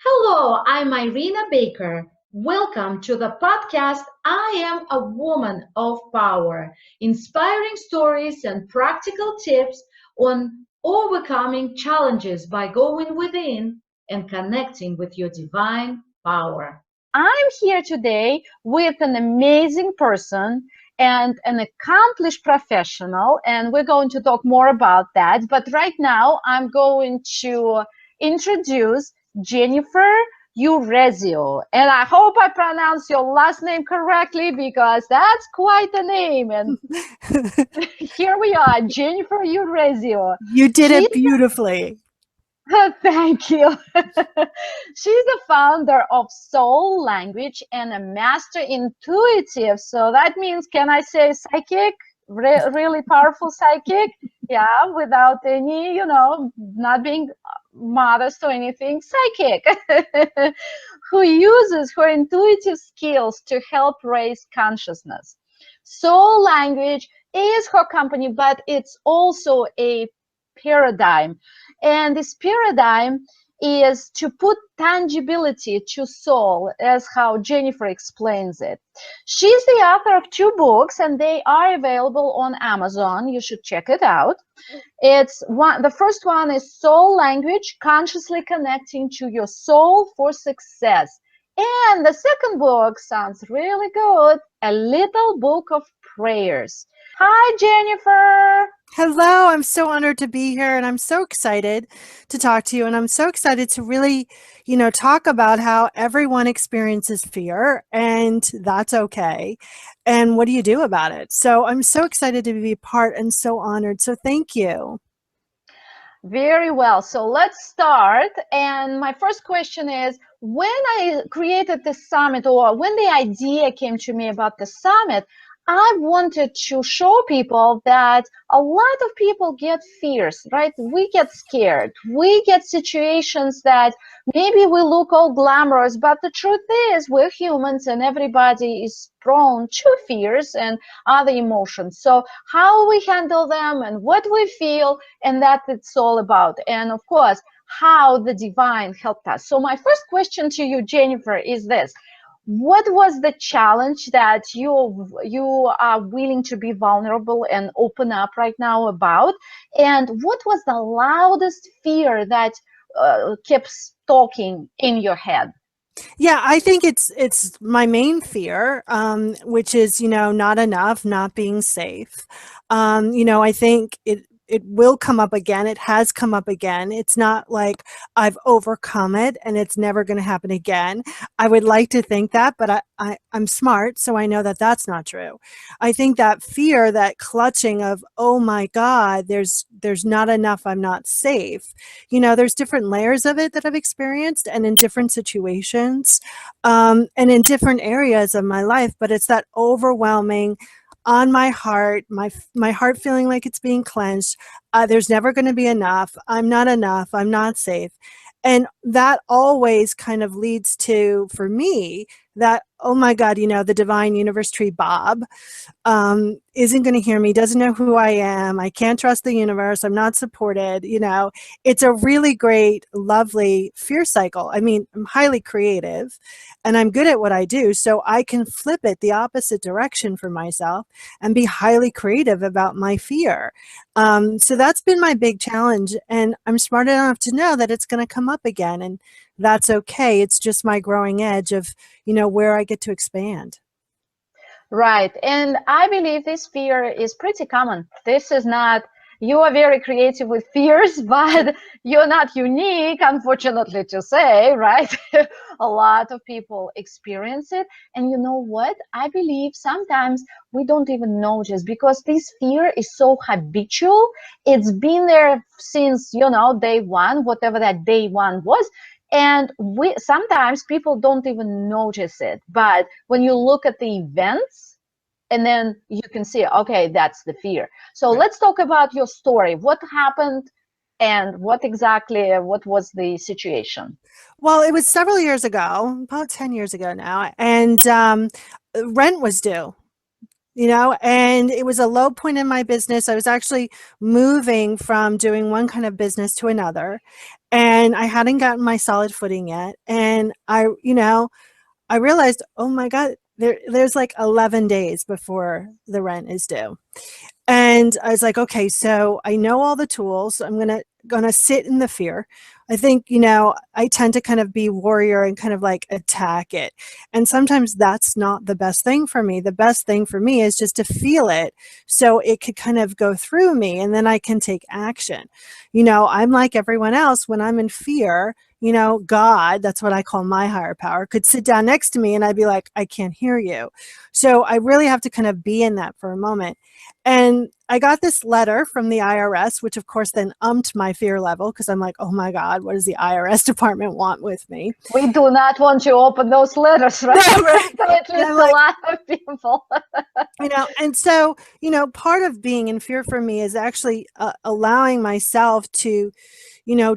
Hello, I'm Irina Baker. Welcome to the podcast I Am a Woman of Power, inspiring stories and practical tips on overcoming challenges by going within and connecting with your divine power. I'm here today with an amazing person and an accomplished professional, and we're going to talk more about that. But right now, I'm going to introduce Jennifer Urrezio. And I hope I pronounce your last name correctly because that's quite a name. And here we are, Jennifer Urrezio. You did She's it beautifully. Thank you. She's the founder of Soul Language and a master intuitive. So that means, can I say psychic? Really powerful psychic? Yeah, without any, not being modest or anything, psychic. Who uses her intuitive skills to help raise consciousness. Soul Language is her company, but it's also a paradigm. And this paradigm is to put tangibility to soul, as how Jennifer explains it. She's the author of 2 books, and they are available on Amazon. You should check it out. The first one is Soul Language, Consciously Connecting to Your Soul for Success. And the second book sounds really good, A Little Book of Prayers. Hi, Jennifer. Hello, I'm so honored to be here and I'm so excited to talk to you. And I'm so excited to really, talk about how everyone experiences fear and that's okay. And what do you do about it? So I'm so excited to be a part and so honored. So thank you. Very well. So let's start. And my first question is, when I created the summit, or when the idea came to me about the summit, I wanted to show people that a lot of people get fears, right? We get scared. We get situations that maybe we look all glamorous, but the truth is we're humans and everybody is prone to fears and other emotions. So how we handle them and what we feel, and that it's all about. And of course, how the divine helped us. So my first question to you, Jennifer, is this. What was the challenge that you are willing to be vulnerable and open up right now about? And what was the loudest fear that keeps talking in your head? Yeah, I think it's my main fear, which is, not enough, not being safe. I think it will come up again. It has come up again. It's not like I've overcome it and it's never going to happen again. I would like to think that, but I'm smart, so I know that that's not true. I think that fear, that clutching of, oh my God, there's not enough, I'm not safe. There's different layers of it that I've experienced and in different situations and in different areas of my life, but it's that overwhelming on my heart, my heart feeling like it's being clenched. There's never going to be enough. I'm not safe. And that always kind of leads to, for me, that, oh my God, the divine universe tree Bob isn't going to hear me, doesn't know who I am. I can't trust the universe. I'm not supported. It's a really great, lovely fear cycle. I mean, I'm highly creative and I'm good at what I do. So I can flip it the opposite direction for myself and be highly creative about my fear. So that's been my big challenge. And I'm smart enough to know that it's going to come up again. And that's okay. It's just my growing edge of, where I get to expand. Right. And I believe this fear is pretty common. This is not, you are very creative with fears, but you're not unique, unfortunately to say, right? A lot of people experience it. And you know what? I believe sometimes we don't even notice because this fear is so habitual. It's been there since, day one, whatever that day one was. And sometimes people don't even notice it. But when you look at the events, and then you can see, okay, that's the fear. So let's talk about your story. What happened and what was the situation? Well, it was several years ago, about 10 years ago now, and rent was due. And it was a low point in my business. I was actually moving from doing one kind of business to another. and I hadn't gotten my solid footing yet. And I realized, oh my God, there's like 11 days before the rent is due. And I was like, okay, so I know all the tools. I'm gonna sit in the fear. I think, I tend to kind of be warrior and kind of like attack it. And sometimes that's not the best thing for me. The best thing for me is just to feel it so it could kind of go through me and then I can take action. I'm like everyone else when I'm in fear. God, that's what I call my higher power, could sit down next to me and I'd be like, I can't hear you. So I really have to kind of be in that for a moment. And I got this letter from the IRS, which of course then umped my fear level because I'm like, oh my God, what does the IRS department want with me? We do not want to open those letters, right? At least a lot of people. And so, part of being in fear for me is actually allowing myself to,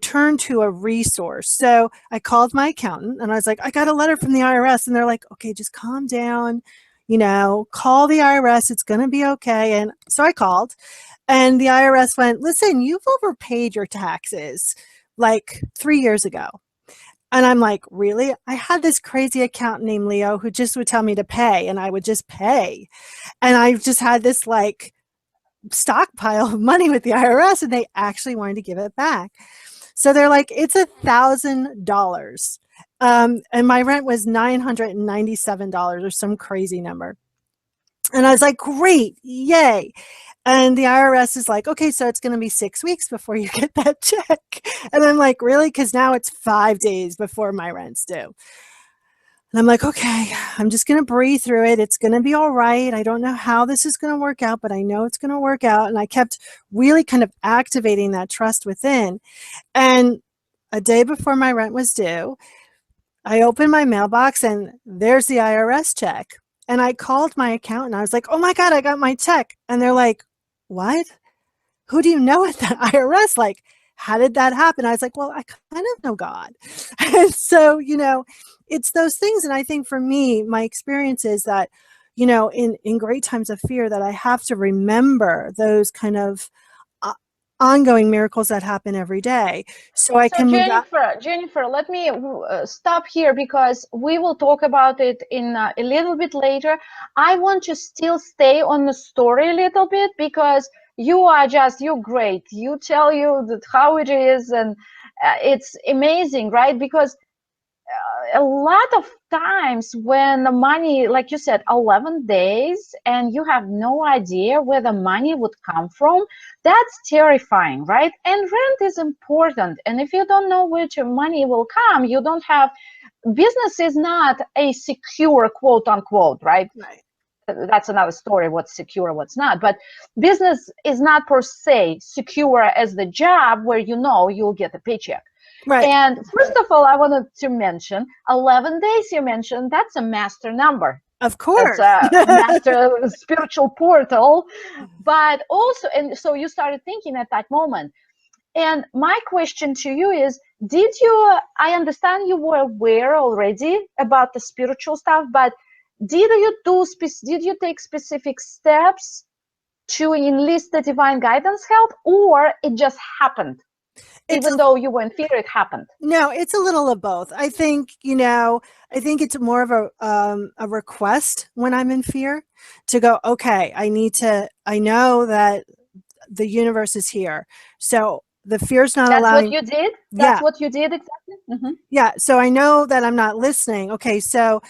turn to a resource. So I called my accountant and I was like, I got a letter from the IRS. And they're like, okay, just calm down, call the IRS. It's going to be okay. And so I called and the IRS went, listen, you've overpaid your taxes like 3 years ago. And I'm like, really? I had this crazy accountant named Leo who just would tell me to pay and I would just pay. And I just had this like stockpile of money with the IRS and they actually wanted to give it back. So they're like, it's $1,000. And my rent was $997 or some crazy number. And I was like, great, yay. And the IRS is like, okay, so it's going to be 6 weeks before you get that check. And I'm like, really? Because now it's 5 days before my rent's due. And I'm like, okay, I'm just going to breathe through it. It's going to be all right. I don't know how this is going to work out, but I know it's going to work out. And I kept really kind of activating that trust within. And a day before my rent was due, I opened my mailbox and there's the IRS check. And I called my accountant. I was like, oh my God, I got my check. And they're like, what? Who do you know at the IRS? Like, how did that happen? I was like, well, I kind of know God. And so, it's those things. And I think for me, my experience is that, in great times of fear, that I have to remember those kind of ongoing miracles that happen every day. So I can Jennifer, let me stop here because we will talk about it in a little bit later. I want to still stay on the story a little bit because you're great. You tell you that how it is and it's amazing, right? Because a lot of times when the money, like you said, 11 days and you have no idea where the money would come from, that's terrifying, right? And rent is important. And if you don't know which money will come, you don't have, business is not a secure, quote unquote, right? Right. That's another story, what's secure, what's not. But business is not per se secure as the job where you'll get a paycheck. Right. And first of all, I wanted to mention 11 days you mentioned, that's a master number. Of course. That's a master spiritual portal. But also, and so you started thinking at that moment. And my question to you is, I understand you were aware already about the spiritual stuff, but did you take specific steps to enlist the divine guidance help, or it just happened? Even though you were in fear, it happened. No, it's a little of both. I think, it's more of a request when I'm in fear to go, okay, I know that the universe is here. So the fear's not allowing. That's what you did? That's what you did exactly? Mm-hmm. Yeah. So I know that I'm not listening. Okay. So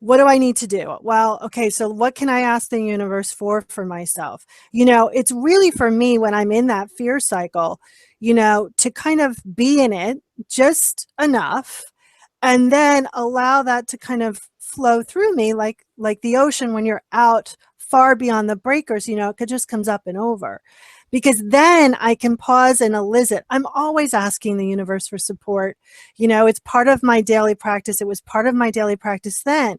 what do I need to do? Well, okay, so what can I ask the universe for myself? It's really for me when I'm in that fear cycle, to kind of be in it just enough and then allow that to kind of flow through me like the ocean when you're out far beyond the breakers, it just comes up and over. Because then I can pause and elicit. I'm always asking the universe for support. It's part of my daily practice. It was part of my daily practice then.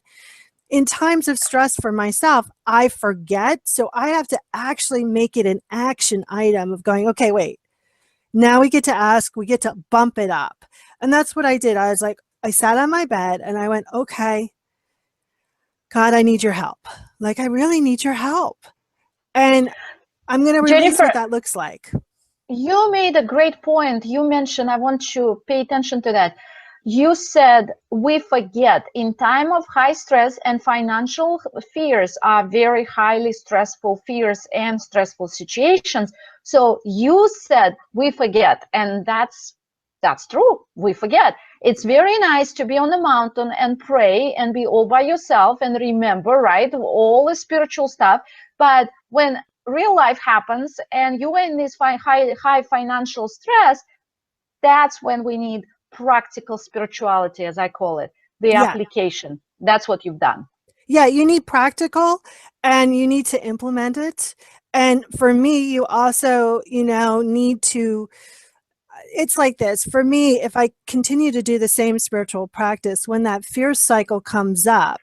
In times of stress for myself, I forget. So I have to actually make it an action item of going, okay, wait, now we get to ask, we get to bump it up. And that's what I did. I was like, I sat on my bed and I went, okay, God, I need your help. Like, I really need your help. And I'm going to release what that looks like. You made a great point. You mentioned, I want to pay attention to that. You said we forget in time of high stress, and financial fears are very highly stressful fears and stressful situations. So you said we forget, and that's true. We forget. It's very nice to be on the mountain and pray and be all by yourself and remember, right, all the spiritual stuff. But when real life happens and you're in this high financial stress, that's when we need practical spirituality, as I call it, the Yeah. application. That's what you've done. Yeah, you need practical and you need to implement it. And for me, you also, need to, it's like this. For me, if I continue to do the same spiritual practice, when that fear cycle comes up,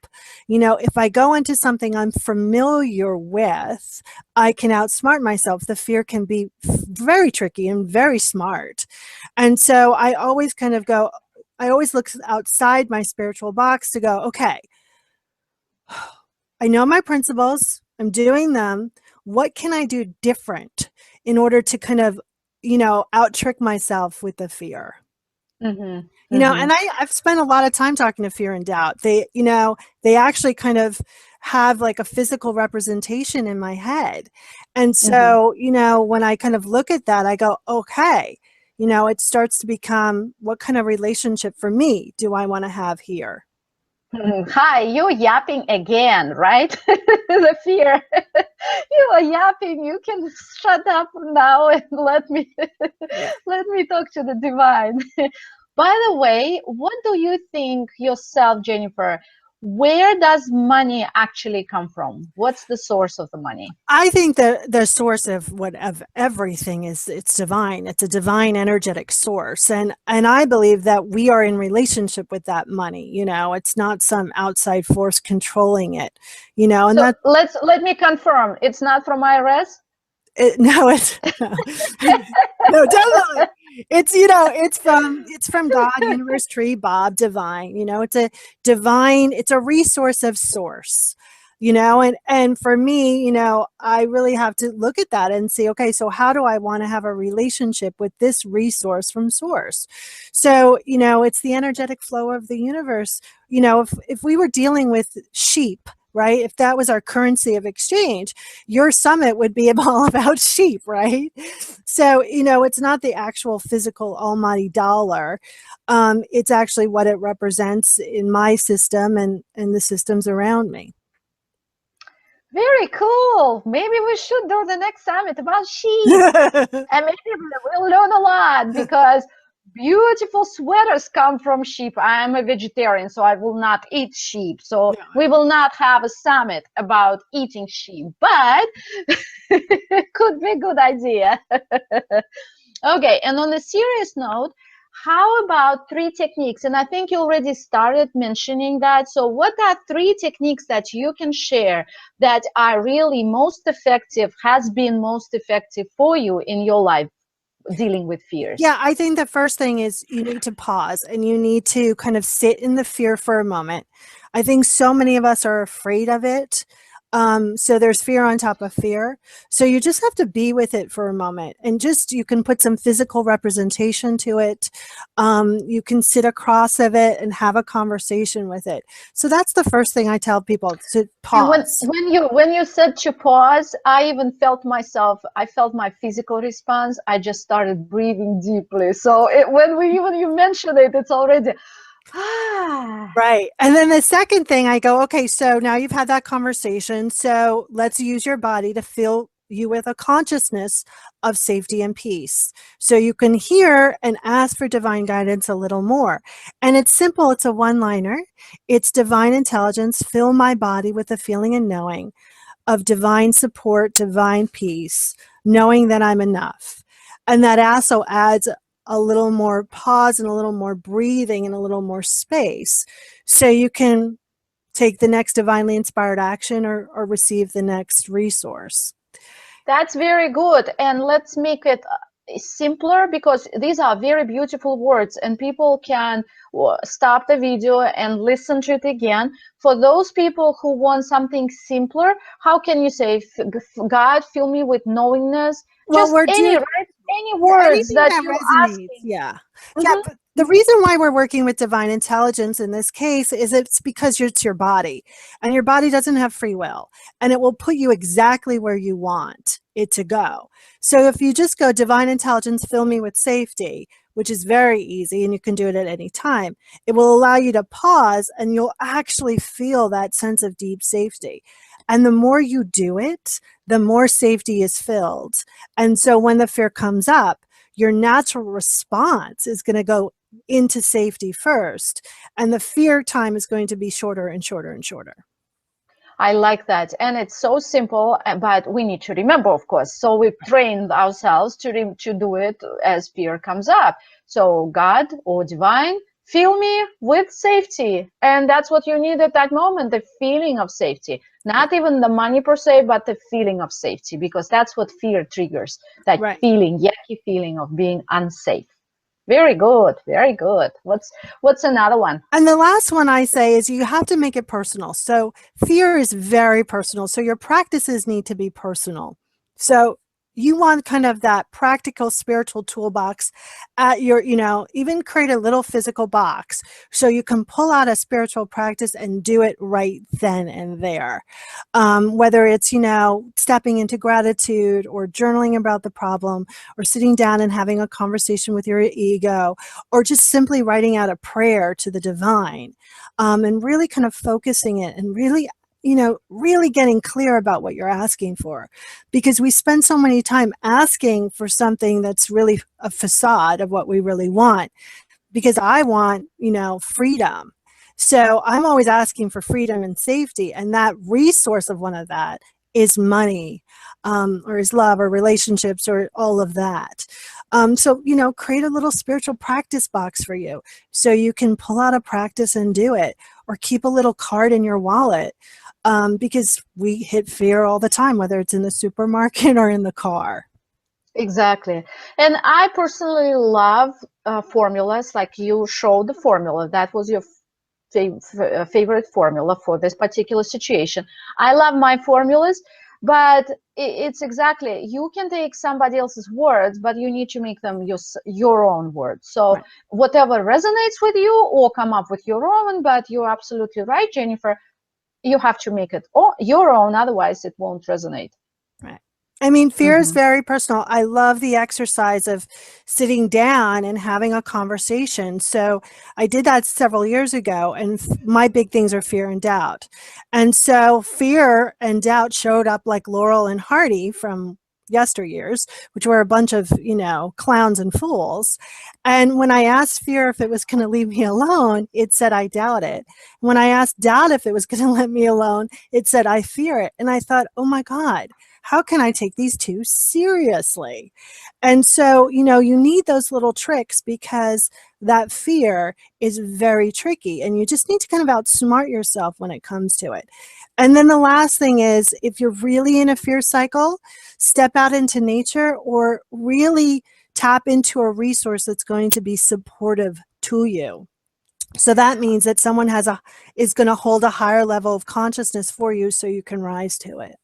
if I go into something I'm familiar with, I can outsmart myself. The fear can be very tricky and very smart. And so I always I always look outside my spiritual box to go, okay, I know my principles, I'm doing them. What can I do different in order to kind of, out trick myself with the fear? Mm-hmm. And I've spent a lot of time talking to fear and doubt. They actually kind of have like a physical representation in my head. And so, when I kind of look at that, I go, okay, it starts to become, what kind of relationship for me do I want to have here? Hi, you're yapping again, right? The fear. You are yapping. You can shut up now and let me let me talk to the divine. By the way, what do you think yourself, Jennifer? Where does money actually come from? What's the source of the money? I think that the source of everything is, it's divine. It's a divine energetic source. And I believe that we are in relationship with that money. It's not some outside force controlling it, and So that let me confirm. It's not from IRS? no, it's no, definitely. It's from God, universe, tree, Bob, divine. It's a divine, it's a resource of source. And for me, I really have to look at that and see, okay, so how do I want to have a relationship with this resource from source? So, it's the energetic flow of the universe. If we were dealing with sheep, right? If that was our currency of exchange, your summit would be all about sheep, right? So, it's not the actual physical almighty dollar. It's actually what it represents in my system and the systems around me. Very cool. Maybe we should do the next summit about sheep. And maybe we'll learn a lot because beautiful sweaters come from sheep. I'm a vegetarian, so I will not eat sheep. So we will not have a summit about eating sheep, but it could be a good idea. Okay, and on a serious note, how about 3 techniques? And I think you already started mentioning that. So what are 3 techniques that you can share that are really most effective, has been most effective for you in your life dealing with fears? Yeah, I think the first thing is you need to pause and you need to kind of sit in the fear for a moment. I think so many of us are afraid of it. So there's fear on top of fear. So you just have to be with it for a moment, and you can put some physical representation to it. You can sit across of it and have a conversation with it. So that's the first thing I tell people, to pause. And when you said to pause, I even felt myself. I felt my physical response. I just started breathing deeply. So when you mention it, it's already. Right. And then the second thing I go, okay, so now you've had that conversation. So let's use your body to fill you with a consciousness of safety and peace. So you can hear and ask for divine guidance a little more. And it's simple. It's a one-liner. It's divine intelligence. Fill my body with the feeling and knowing of divine support, divine peace, knowing that I'm enough. And that also adds a little more pause and a little more breathing and a little more space, so you can take the next divinely inspired action or receive the next resource. That's very good. And let's make it simpler, because these are very beautiful words and people can stop the video and listen to it again. For those people who want something simpler, how can you say, God, fill me with knowingness Well, Just we're any, doing right? Any words anything that that you're resonates. asking. Yeah. Yeah. Mhm. But the reason why we're working with divine intelligence in this case is it's because it's your body, and your body doesn't have free will, and it will put you exactly where you want it to go. So if you just go divine intelligence, fill me with safety, which is very easy and you can do it at any time, it will allow you to pause and you'll actually feel that sense of deep safety. And the more you do it, the more safety is filled. And so when the fear comes up, your natural response is going to go into safety first, and the fear time is going to be shorter and shorter and shorter. I like that. And it's so simple, but we need to remember, of course. So we've trained ourselves to do it as fear comes up. So God or divine, fill me with safety. And that's what you need at that moment, the feeling of safety. Not even the money per se, but the feeling of safety, because that's what fear triggers, that Right. feeling, yucky feeling of being unsafe. Very good, very good. What's another one? And the last one I say is you have to make it personal. So fear is very personal. So your practices need to be personal. So you want kind of that practical spiritual toolbox at your, even create a little physical box so you can pull out a spiritual practice and do it right then and there. Whether it's, stepping into gratitude or journaling about the problem or sitting down and having a conversation with your ego, or just simply writing out a prayer to the divine, and really kind of focusing it and really really getting clear about what you're asking for, because we spend so many time asking for something that's really a facade of what we really want. Because I want, freedom. So I'm always asking for freedom and safety, and that resource of one of that is money, or is love or relationships or all of that. So, create a little spiritual practice box for you so you can pull out a practice and do it, or keep a little card in your wallet, because we hit fear all the time, whether it's in the supermarket or in the car. Exactly. And I personally love formulas, like you showed the formula. That was your favorite formula for this particular situation. I love my formulas, but it's exactly, you can take somebody else's words, but you need to make them your own words. So Right. whatever resonates with you, or come up with your own, but you're absolutely right, Jennifer. You have to make it your own, otherwise it won't resonate. Right. I mean, fear is Mm-hmm. very personal. I love the exercise of sitting down and having a conversation. So I did that several years ago, and my big things are fear and doubt. And so fear and doubt showed up like Laurel and Hardy from yesteryears, which were a bunch of, clowns and fools. And when I asked fear if it was going to leave me alone, it said, I doubt it. When I asked doubt if it was going to let me alone, it said, I fear it. And I thought, oh my God, how can I take these two seriously? And so, you need those little tricks, because that fear is very tricky, and you just need to kind of outsmart yourself when it comes to it. And then the last thing is, if you're really in a fear cycle, step out into nature, or really tap into a resource that's going to be supportive to you. So that means that someone is going to hold a higher level of consciousness for you so you can rise to it.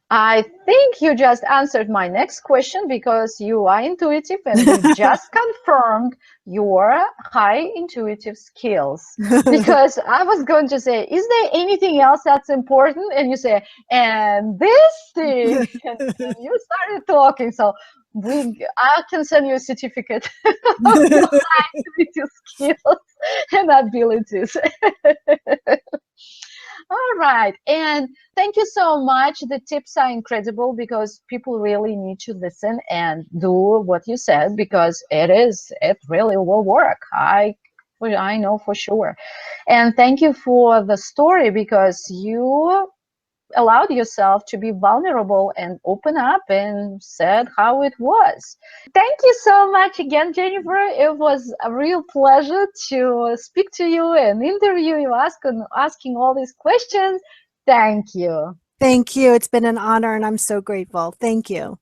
I think you just answered my next question, because you are intuitive and we just confirmed your high intuitive skills. Because I was going to say, is there anything else that's important? And you say, and this thing, and then you started talking. So I can send you a certificate of your high intuitive skills and abilities. All right. And thank you so much. The tips are incredible, because people really need to listen and do what you said, because it really will work. I know for sure. And thank you for the story, because you allowed yourself to be vulnerable and open up and said how it was. Thank you so much again, Jennifer. It was a real pleasure to speak to you and interview you, asking all these questions. Thank you. Thank you. It's been an honor, and I'm so grateful. Thank you.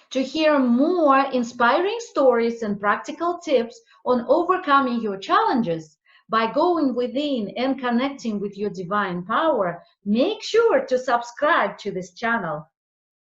To hear more inspiring stories and practical tips on overcoming your challenges by going within and connecting with your divine power, make sure to subscribe to this channel.